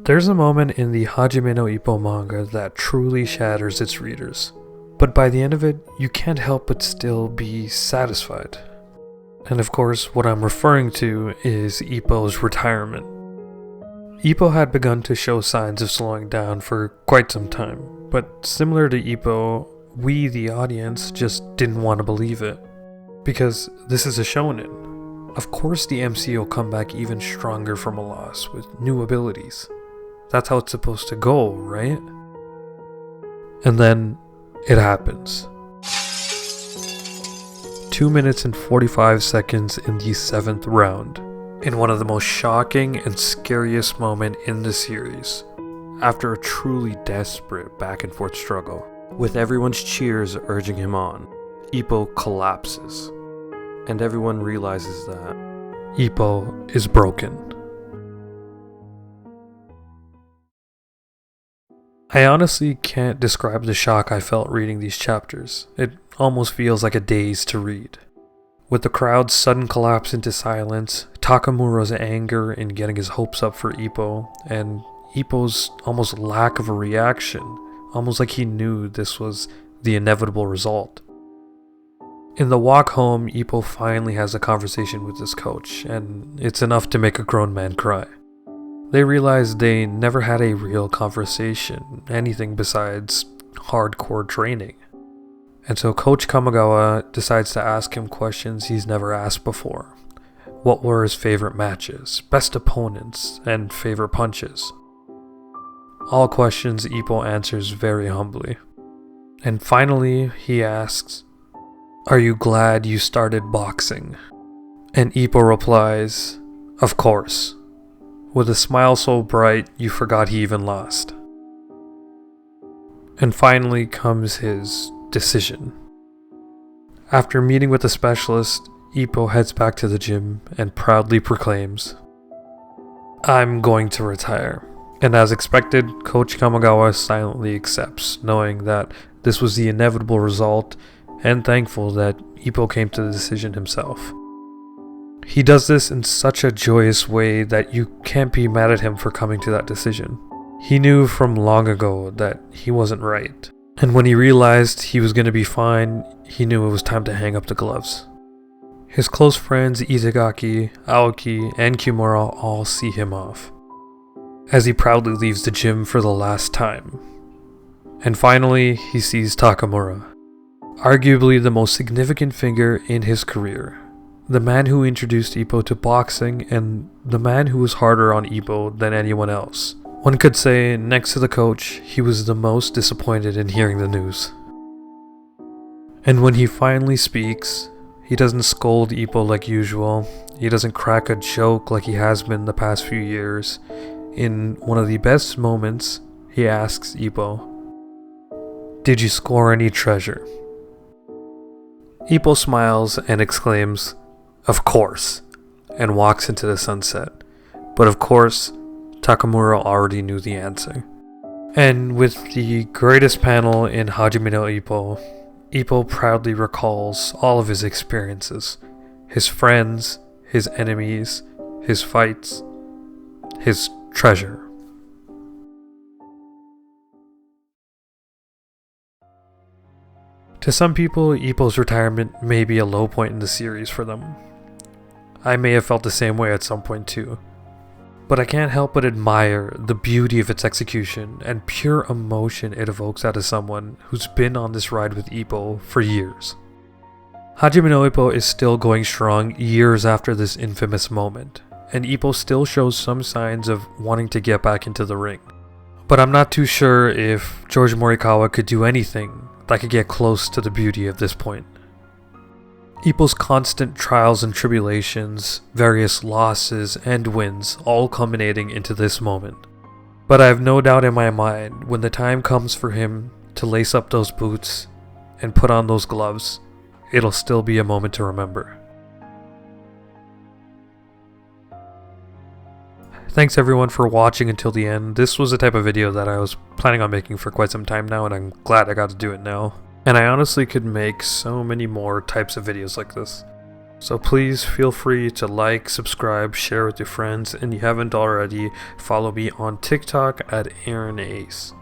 There's a moment in the Hajime No Ippo manga that truly shatters its readers, but by the end of it, you can't help but still be satisfied. And of course, what I'm referring to is Ippo's retirement. Ippo had begun to show signs of slowing down for quite some time, but similar to Ippo, we, the audience, just didn't want to believe it. Because this is a shonen. Of course the MC will come back even stronger from a loss with new abilities. That's how it's supposed to go, right? And then it happens. 2 minutes and 45 seconds in the 7th round, in one of the most shocking and scariest moments in the series. After a truly desperate back and forth struggle, with everyone's cheers urging him on, Ippo collapses, and everyone realizes that Ippo is broken. I honestly can't describe the shock I felt reading these chapters. It almost feels like a daze to read. With the crowd's sudden collapse into silence, Takamura's anger in getting his hopes up for Ippo, and Ippo's almost lack of a reaction, almost like he knew this was the inevitable result. In the walk home, Ippo finally has a conversation with his coach, and it's enough to make a grown man cry. They realize they never had a real conversation, anything besides hardcore training. And so Coach Kamigawa decides to ask him questions he's never asked before. What were his favorite matches, best opponents, and favorite punches? All questions Ippo answers very humbly. And finally, he asks, "Are you glad you started boxing?" And Ippo replies, "Of course," with a smile so bright you forgot he even lost. And finally comes his decision. After meeting with the specialist, Ippo heads back to the gym and proudly proclaims, "I'm going to retire." And as expected, Coach Kamigawa silently accepts, knowing that this was the inevitable result, and thankful that Ippo came to the decision himself. He does this in such a joyous way that you can't be mad at him for coming to that decision. He knew from long ago that he wasn't right. And when he realized he was going to be fine, he knew it was time to hang up the gloves. His close friends Itagaki, Aoki, and Kimura all see him off, as he proudly leaves the gym for the last time. And finally, he sees Takamura, arguably the most significant figure in his career. The man who introduced Ippo to boxing, and the man who was harder on Ippo than anyone else. One could say, next to the coach, he was the most disappointed in hearing the news. And when he finally speaks, he doesn't scold Ippo like usual. He doesn't crack a joke like he has been the past few years. In one of the best moments, he asks Ippo, "Did you score any treasure?" Ippo smiles and exclaims, "Of course," and walks into the sunset. But of course, Takamura already knew the answer. And with the greatest panel in Hajime no Ippo, Ippo proudly recalls all of his experiences. His friends, his enemies, his fights, his treasure. To some people, Ippo's retirement may be a low point in the series for them. I may have felt the same way at some point too. But I can't help but admire the beauty of its execution and pure emotion it evokes out of someone who's been on this ride with Ippo for years. Hajime no Ippo is still going strong years after this infamous moment, and Ippo still shows some signs of wanting to get back into the ring. But I'm not too sure if George Morikawa could do anything that could get close to the beauty of this point. Ippo's constant trials and tribulations, various losses and wins, all culminating into this moment. But I have no doubt in my mind, when the time comes for him to lace up those boots and put on those gloves, it'll still be a moment to remember. Thanks everyone for watching until the end. This was the type of video that I was planning on making for quite some time now, and I'm glad I got to do it now. And I honestly could make so many more types of videos like this. So please feel free to like, subscribe, share with your friends, and if you haven't already, follow me on TikTok at AaronAce.